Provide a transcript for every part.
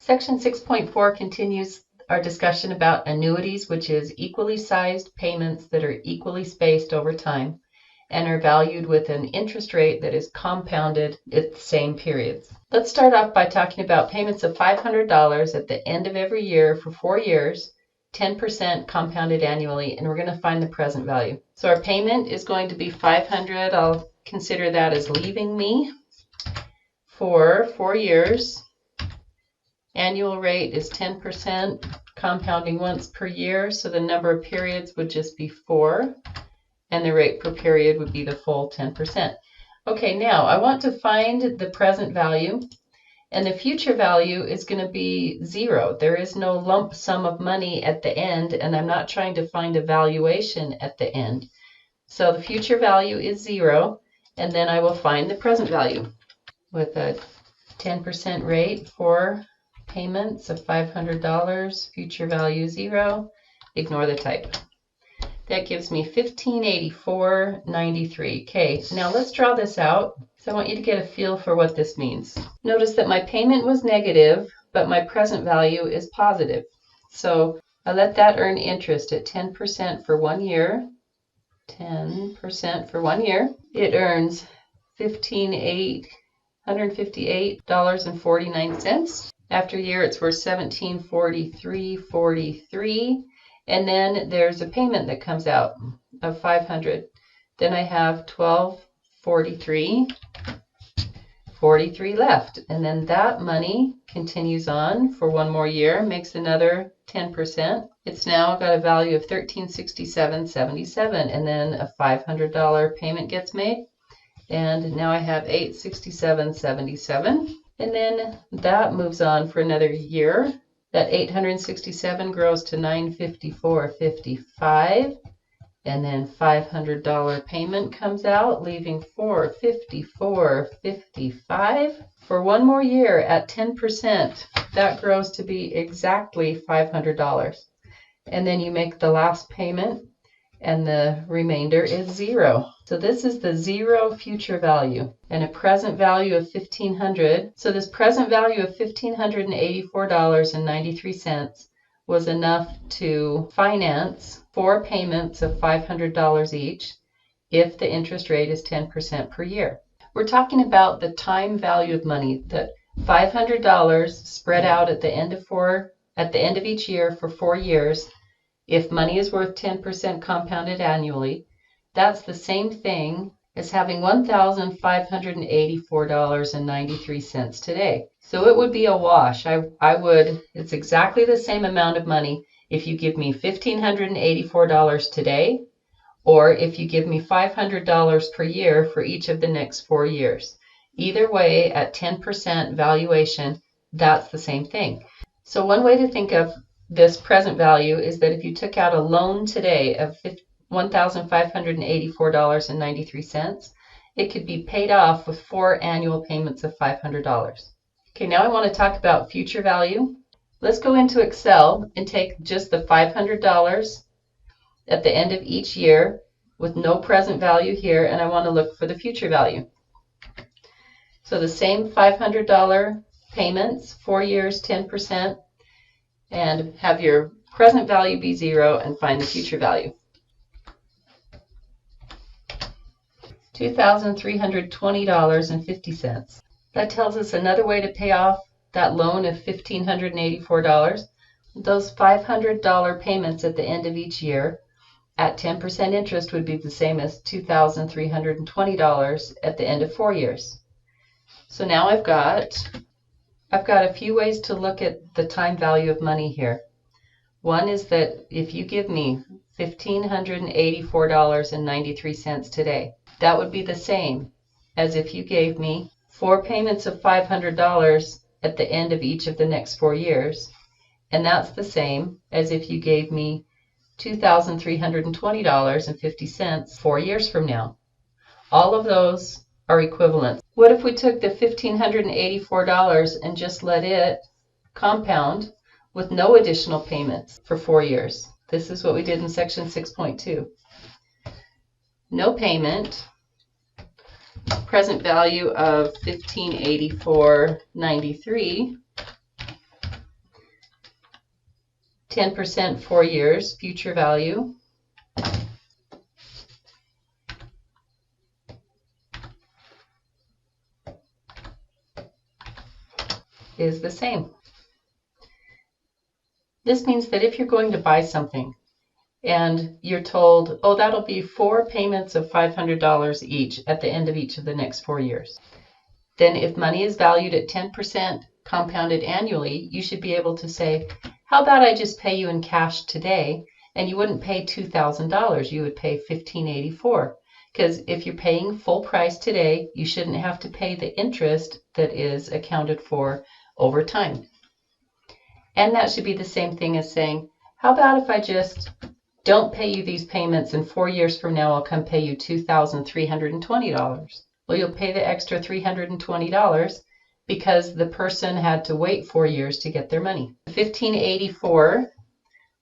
Section 6.4 continues our discussion about annuities, which is equally sized payments that are equally spaced over time and are valued with an interest rate that is compounded at the same periods. Let's start off by talking about payments of $500 at the end of every year for 4 years, 10% compounded annually, and we're going to find the present value. So our payment is going to be $500. I'll consider that as leaving me for 4 years. Annual rate is 10%, compounding once per year, so the number of periods would just be 4, and the rate per period would be the full 10%. Okay, now I want to find the present value, and the future value is going to be 0. There is no lump sum of money at the end, and I'm not trying to find a valuation at the end. So the future value is 0, and then I will find the present value with a 10% rate for payments of $500, future value 0, ignore the type. That gives me $1,584.93. Okay, now let's draw this out. So I want you to get a feel for what this means. Notice that my payment was negative, but my present value is positive. So I let that earn interest at 10% for 1 year. 10% for 1 year. It earns $158.49. After a year, it's worth $1743.43, and then there's a payment that comes out of $500. Then I have $1243.43 left, and then that money continues on for 1 more year, makes another 10%. It's now got a value of $1367.77, and then a $500 payment gets made, and now I have $867.77. And then that moves on for another year. That $867 grows to $954.55. And then $500 payment comes out, leaving $454.55. For 1 more year at 10%, that grows to be exactly $500. And then you make the last payment, and the remainder is 0. So this is the 0 future value and a present value of $1,500. So this present value of $1,584.93 was enough to finance 4 payments of $500 each if the interest rate is 10% per year. We're talking about the time value of money, that $500 spread out at the end of each year for 4 years. If money is worth 10% compounded annually, that's the same thing as having $1,584.93 today. So it would be a wash. It's exactly the same amount of money if you give me $1,584 today, or if you give me $500 per year for each of the next 4 years. Either way, at 10% valuation, that's the same thing. So one way to think of this present value is that if you took out a loan today of $1,584.93, it could be paid off with 4 annual payments of $500. Okay, now I want to talk about future value. Let's go into Excel and take just the $500 at the end of each year with no present value here, and I want to look for the future value. So the same $500 payments, 4 years, 10%, and have your present value be 0 and find the future value. $2,320.50. That tells us another way to pay off that loan of $1,584. Those $500 payments at the end of each year at 10% interest would be the same as $2,320 at the end of 4 years. So now I've got a few ways to look at the time value of money here. One is that if you give me $1,584.93 today, that would be the same as if you gave me 4 payments of $500 at the end of each of the next 4 years. And that's the same as if you gave me $2,320.50 4 years from now. All of those are equivalent. What if we took the $1,584 and just let it compound with no additional payments for 4 years? This is what we did in section 6.2. No payment, present value of $1,584.93 10% 4 years, future value is the same. This means that if you're going to buy something and you're told, oh, that'll be 4 payments of $500 each at the end of each of the next 4 years, then if money is valued at 10% compounded annually, you should be able to say, how about I just pay you in cash today, and you wouldn't pay $2,000, you would pay $1,584. Because if you're paying full price today, you shouldn't have to pay the interest that is accounted for over time. And that should be the same thing as saying, how about if I just don't pay you these payments and 4 years from now I'll come pay you $2,320. Well, you'll pay the extra $320 because the person had to wait 4 years to get their money. $1,584,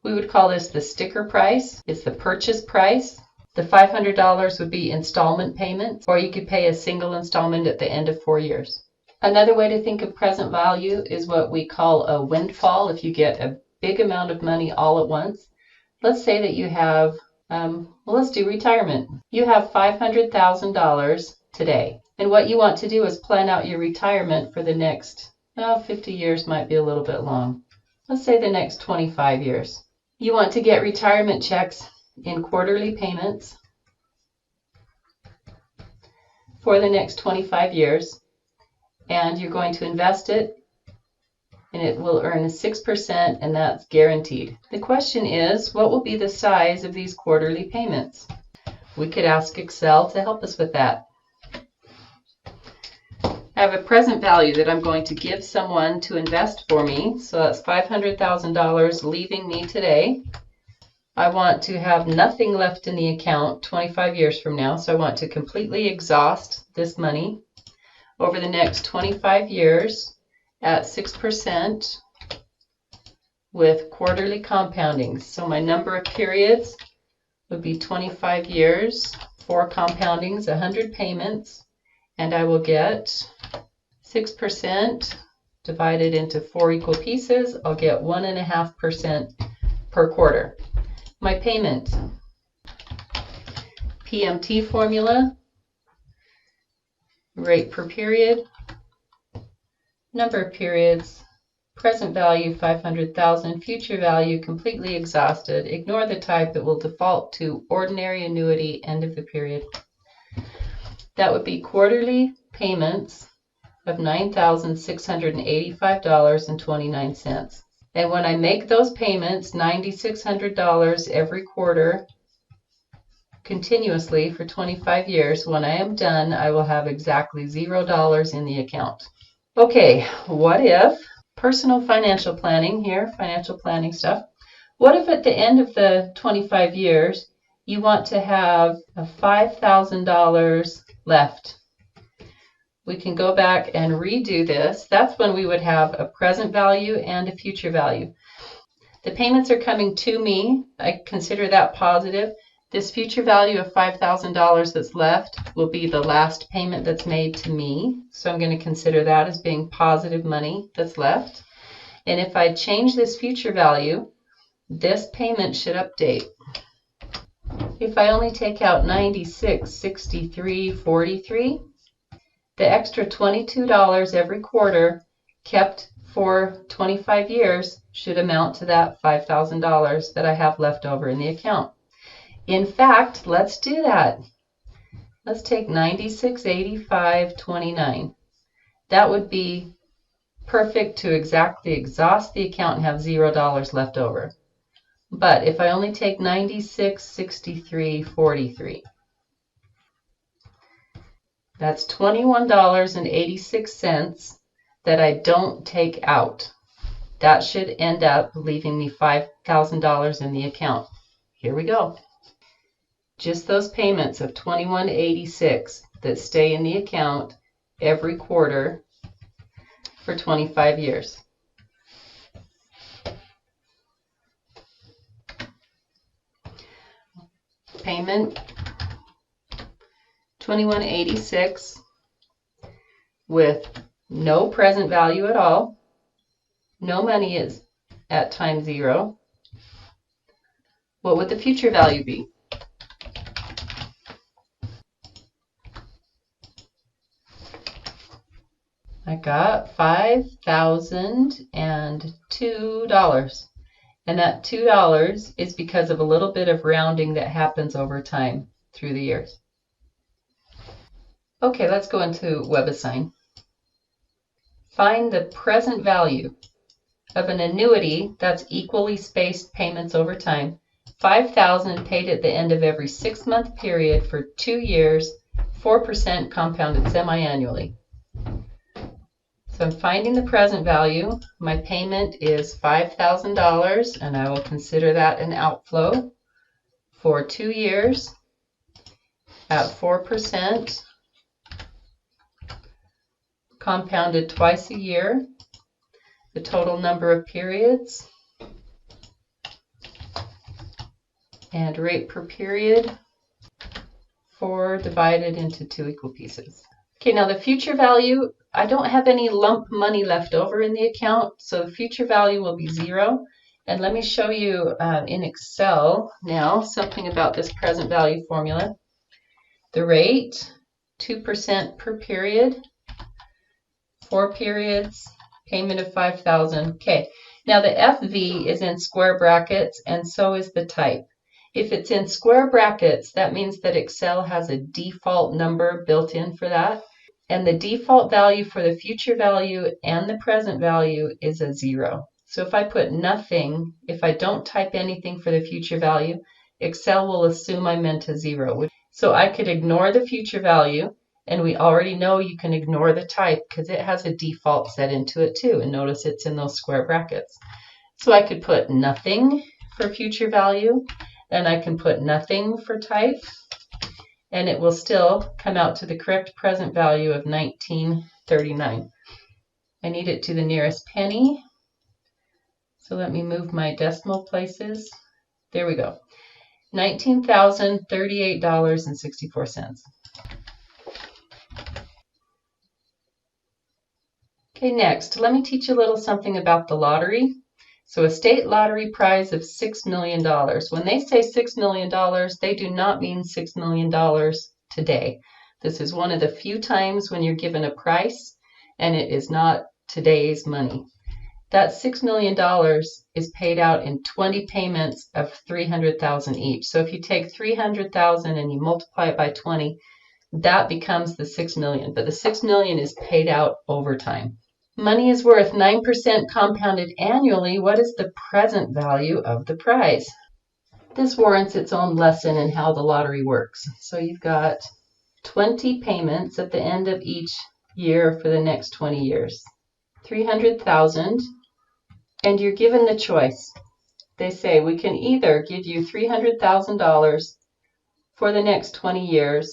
we would call this the sticker price. It's the purchase price. The $500 would be installment payments, or you could pay a single installment at the end of 4 years. Another way to think of present value is what we call a windfall. If you get a big amount of money all at once, let's say that you have, let's do retirement. You have $500,000 today, and what you want to do is plan out your retirement for the next, 50 years might be a little bit long. Let's say the next 25 years. You want to get retirement checks in quarterly payments for the next 25 years, and you're going to invest it, and it will earn 6%, and that's guaranteed. The question is, what will be the size of these quarterly payments? We could ask Excel to help us with that. I have a present value that I'm going to give someone to invest for me, so that's $500,000 leaving me today. I want to have nothing left in the account 25 years from now, so I want to completely exhaust this money over the next 25 years at 6% with quarterly compounding. So my number of periods would be 25 years, 4 compoundings, 100 payments, and I will get 6% divided into 4 equal pieces. I'll get 1.5% per quarter. My payment, PMT formula, rate per period, number of periods, present value 500,000, future value completely exhausted. Ignore the type, that will default to ordinary annuity, end of the period. That would be quarterly payments of $9,685.29. And when I make those payments, $9,600 every quarter, continuously for 25 years, when I am done, I will have exactly $0 in the account. Okay, what if, personal financial planning here, financial planning stuff, what if at the end of the 25 years, you want to have $5,000 left? We can go back and redo this. That's when we would have a present value and a future value. The payments are coming to me. I consider that positive. This future value of $5,000 that's left will be the last payment that's made to me. So I'm going to consider that as being positive money that's left. And if I change this future value, this payment should update. If I only take out $96.63.43, the extra $22 every quarter kept for 25 years should amount to that $5,000 that I have left over in the account. In fact, let's do that. Let's take $96.85.29. That would be perfect to exactly exhaust the account and have $0 left over. But if I only take $96.63.43, that's $21.86 that I don't take out. That should end up leaving me $5,000 in the account. Here we go. Just those payments of $21.86 that stay in the account every quarter for 25 years. Payment $21.86 with no present value at all. No money is at time 0. what would the future value be? I got $5,002. And that $2 is because of a little bit of rounding that happens over time through the years. Okay, let's go into WebAssign. Find the present value of an annuity that's equally spaced payments over time. $5,000 paid at the end of every 6-month period for 2 years, 4% compounded semi-annually. So I'm finding the present value. My payment is $5,000, and I will consider that an outflow for 2 years at 4%, compounded twice a year. The total number of periods and rate per period, 4 divided into 2 equal pieces. Okay, now the future value, I don't have any lump money left over in the account, so the future value will be 0. And let me show you in Excel now something about this present value formula. The rate, 2% per period, 4 periods, payment of $5,000. Okay, now the FV is in square brackets, and so is the type. If it's in square brackets, that means that Excel has a default number built in for that. And the default value for the future value and the present value is a 0. So if I put nothing, if I don't type anything for the future value, Excel will assume I meant a 0. So I could ignore the future value, and we already know you can ignore the type because it has a default set into it too. And notice it's in those square brackets. So I could put nothing for future value, and I can put nothing for type, and it will still come out to the correct present value of $19.39. I need it to the nearest penny, so let me move my decimal places. There we go. $19,038.64. Okay, next, let me teach you a little something about the lottery. So a state lottery prize of $6 million. When they say $6 million, they do not mean $6 million today. This is one of the few times when you're given a price and it is not today's money. That $6 million is paid out in 20 payments of $300,000 each. So if you take $300,000 and you multiply it by 20, that becomes the $6 million. But the $6 million is paid out over time. Money is worth 9% compounded annually. What is the present value of the prize? This warrants its own lesson in how the lottery works. So you've got 20 payments at the end of each year for the next 20 years. 300,000, and you're given the choice. They say we can either give you $300,000 for the next 20 years.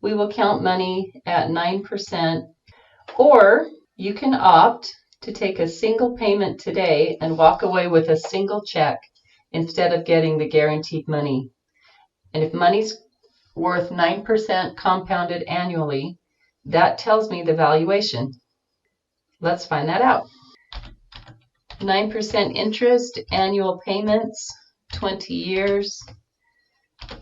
We will count money at 9%, or you can opt to take a single payment today and walk away with a single check instead of getting the guaranteed money. And if money's worth 9% compounded annually, that tells me the valuation. Let's find that out. 9% interest, annual payments, 20 years,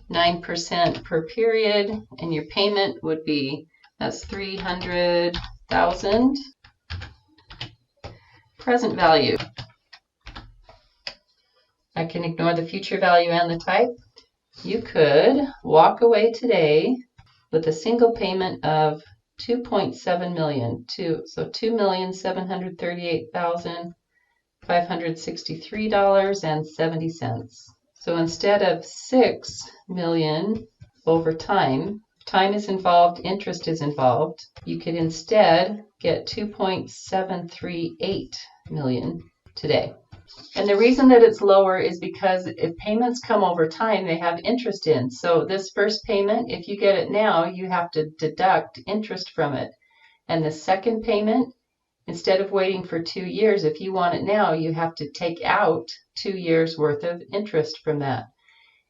9% per period, and your payment would be, that's $300,000. Present value. I can ignore the future value and the type. You could walk away today with a single payment of $2.7 million. So $2,738,563.70. So instead of $6 million over time, time is involved, interest is involved, you could instead get $2.738 million today. And the reason that it's lower is because if payments come over time, they have interest in. So this first payment, if you get it now, you have to deduct interest from it. And the second payment, instead of waiting for 2 years, if you want it now, you have to take out 2 years worth of interest from that.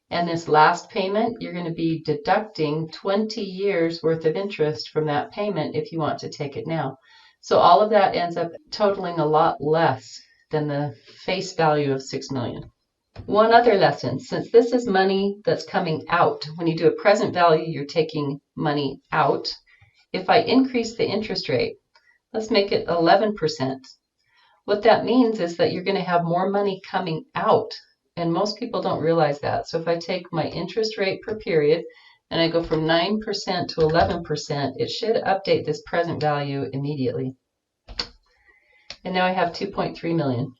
And this last payment, you're going to be deducting 20 years worth of interest from that payment if you want to take it now. So all of that ends up totaling a lot less than the face value of $6 million. One other lesson, since this is money that's coming out, when you do a present value, you're taking money out. If I increase the interest rate, let's make it 11%. What that means is that you're going to have more money coming out, and most people don't realize that. So if I take my interest rate per period and I go from 9% to 11%, it should update this present value immediately. And now I have 2.3 million.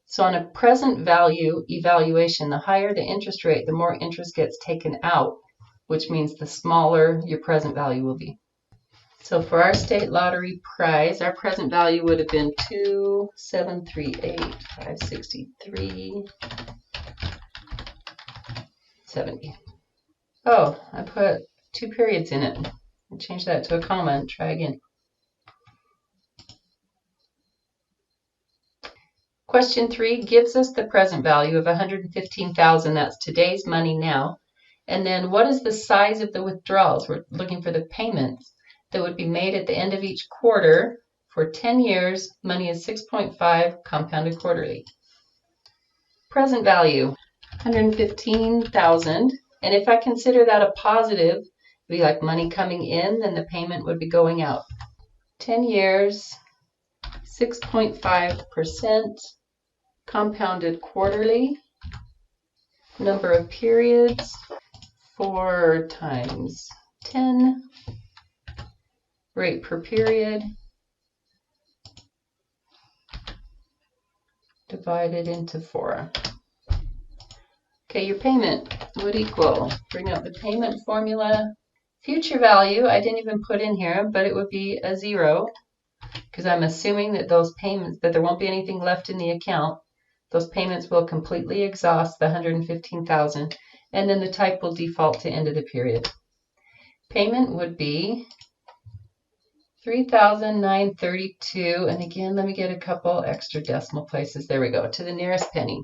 So on a present value evaluation, the higher the interest rate, the more interest gets taken out, which means the smaller your present value will be. So for our state lottery prize, our present value would have been 2,738,563.70. Oh, I put 2 periods in it. I'll change that to a comma and try again. Question 3 gives us the present value of 115,000. That's today's money now. And then what is the size of the withdrawals? We're looking for the payments that would be made at the end of each quarter. For 10 years, money is 6.5 compounded quarterly. Present value, 115,000. And if I consider that a positive, it'd be like money coming in, then the payment would be going out. 10 years, 6.5%. Compounded quarterly, number of periods, 4 times 10, rate per period, divided into 4. Okay, your payment would equal, bring up the payment formula, future value, I didn't even put in here, but it would be a 0, because I'm assuming that those payments, that there won't be anything left in the account. Those payments will completely exhaust the 115,000, and then the type will default to end of the period. Payment would be 3,932, and again, let me get a couple extra decimal places. There we go, to the nearest penny.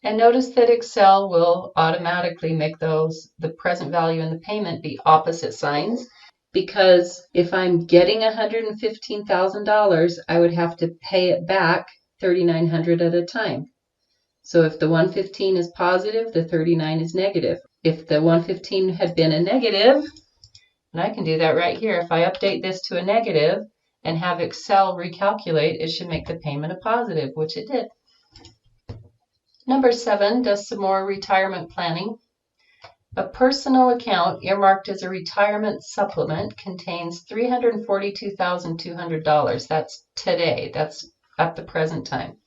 And notice that Excel will automatically make those, the present value and the payment, be opposite signs, because if I'm getting $115,000, I would have to pay it back $3,900 at a time. So if the 115 is positive, the 39 is negative. If the 115 had been a negative, and I can do that right here, if I update this to a negative and have Excel recalculate, it should make the payment a positive, which it did. Number 7 does some more retirement planning. A personal account earmarked as a retirement supplement contains $342,200. That's today. That's at the present time.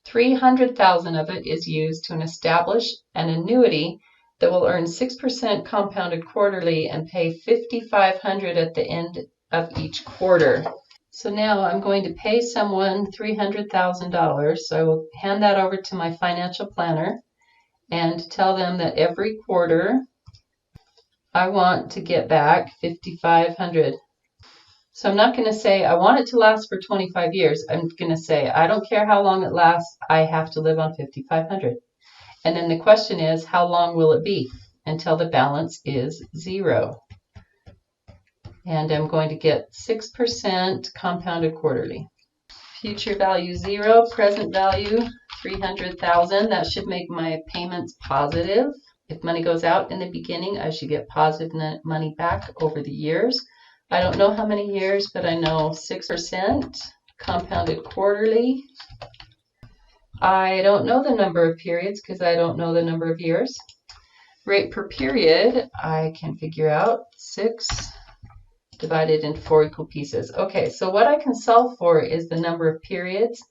$300,000 of it is used to establish an annuity that will earn 6% compounded quarterly and pay $5,500 at the end of each quarter. So now I'm going to pay someone $300,000. So I will hand that over to my financial planner and tell them that every quarter I want to get back $5,500. So I'm not going to say I want it to last for 25 years. I'm going to say I don't care how long it lasts, I have to live on $5,500. And then the question is, how long will it be until the balance is 0? And I'm going to get 6% compounded quarterly. Future value 0, present value 300,000. That should make my payments positive. If money goes out in the beginning, I should get positive money back over the years. I don't know how many years, but I know 6% compounded quarterly. I don't know the number of periods because I don't know the number of years. Rate per period, I can figure out 6 divided into 4 equal pieces. Okay, so what I can solve for is the number of periods,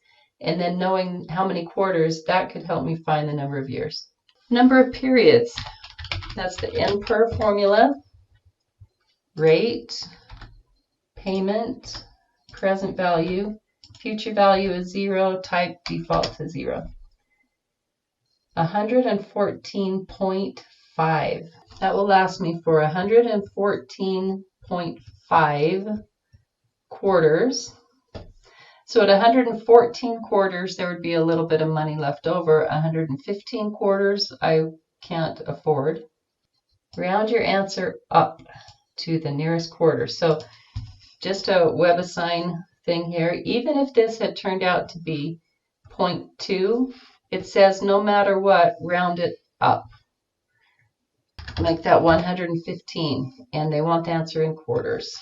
and then knowing how many quarters, that could help me find the number of years. Number of periods, that's the NPER formula. Rate, payment, present value, future value is 0, type default to 0. 114.5. That will last me for 114.5 quarters. So at 114 quarters, there would be a little bit of money left over. 115 quarters, I can't afford. Round your answer up. to the nearest quarter. So just a WebAssign thing here. Even if this had turned out to be 0.2, it says no matter what, round it up. Make that 115, and they want the answer in quarters.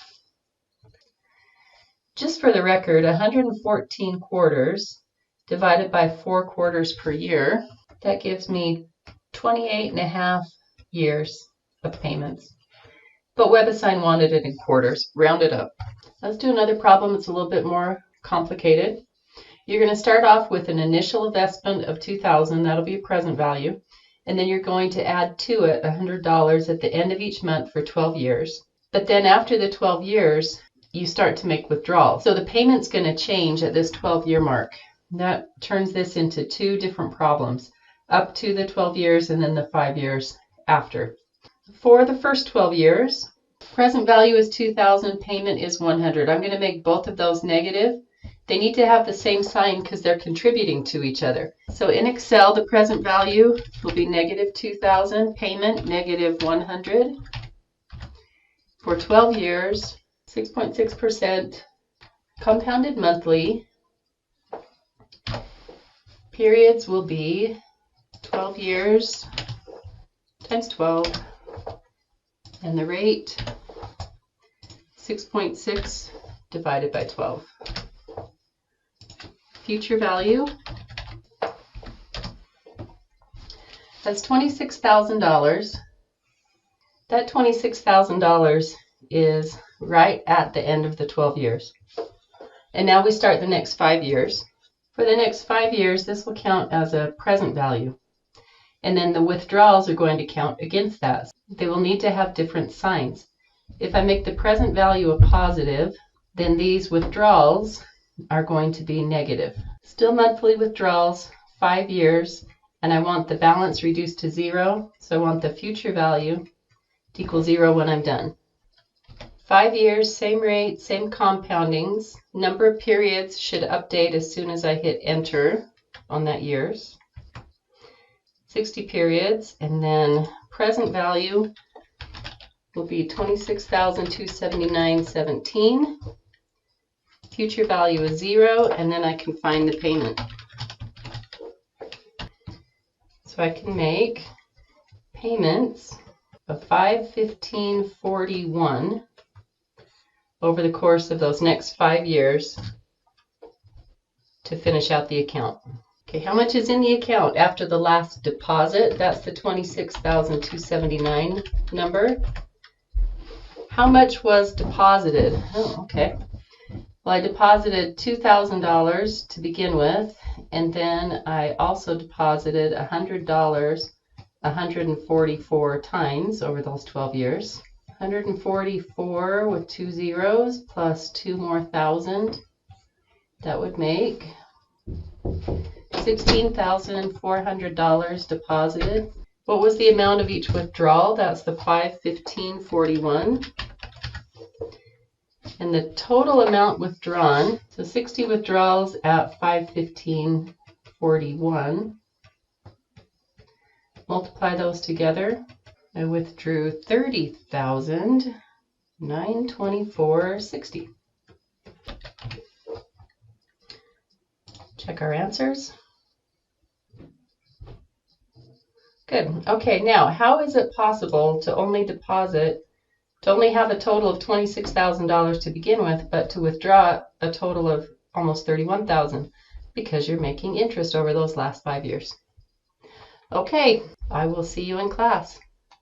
Just for the record, 114 quarters divided by 4 quarters per year, that gives me 28.5 years of payments. But WebAssign wanted it in quarters, rounded up. Let's do another problem. It's a little bit more complicated. You're going to start off with an initial investment of $2,000. That'll be a present value. And then you're going to add to it $100 at the end of each month for 12 years. But then after the 12 years, you start to make withdrawals. So the payment's going to change at this 12-year mark. That turns this into 2 different problems, up to the 12 years and then the 5 years after. For the first 12 years, present value is $2,000, payment is $100. I'm going to make both of those negative. They need to have the same sign because they're contributing to each other. So in Excel, the present value will be negative $2,000, payment negative $100. For 12 years, 6.6% compounded monthly. Periods will be 12 years times 12, and the rate 6.6 divided by 12. Future value, that's $26,000. That $26,000 is right at the end of the 12 years. And now we start the next 5 years. For the next 5 years, this will count as a present value. And then the withdrawals are going to count against that. They will need to have different signs. If I make the present value a positive, then these withdrawals are going to be negative. Still monthly withdrawals, 5 years, and I want the balance reduced to 0, so I want the future value to equal 0 when I'm done. 5 years, same rate, same compoundings. Number of periods should update as soon as I hit enter on that years. 60 periods, and then present value will be $26,279.17. Future value is 0, and then I can find the payment. So I can make payments of $515.41 over the course of those next 5 years to finish out the account. Okay, how much is in the account after the last deposit? That's the $26,279 number. How much was deposited? Oh, okay. Well, I deposited $2,000 to begin with, and then I also deposited $100 144 times over those 12 years. 144 with 2 zeros plus 2 more thousand. That would make $16,400 deposited. What was the amount of each withdrawal? That's the $515.41. And the total amount withdrawn, so 60 withdrawals at $515.41. Multiply those together. I withdrew $30,924.60. Check our answers. Good. Okay, now how is it possible to only have a total of $26,000 to begin with, but to withdraw a total of almost $31,000? Because you're making interest over those last 5 years. Okay, I will see you in class.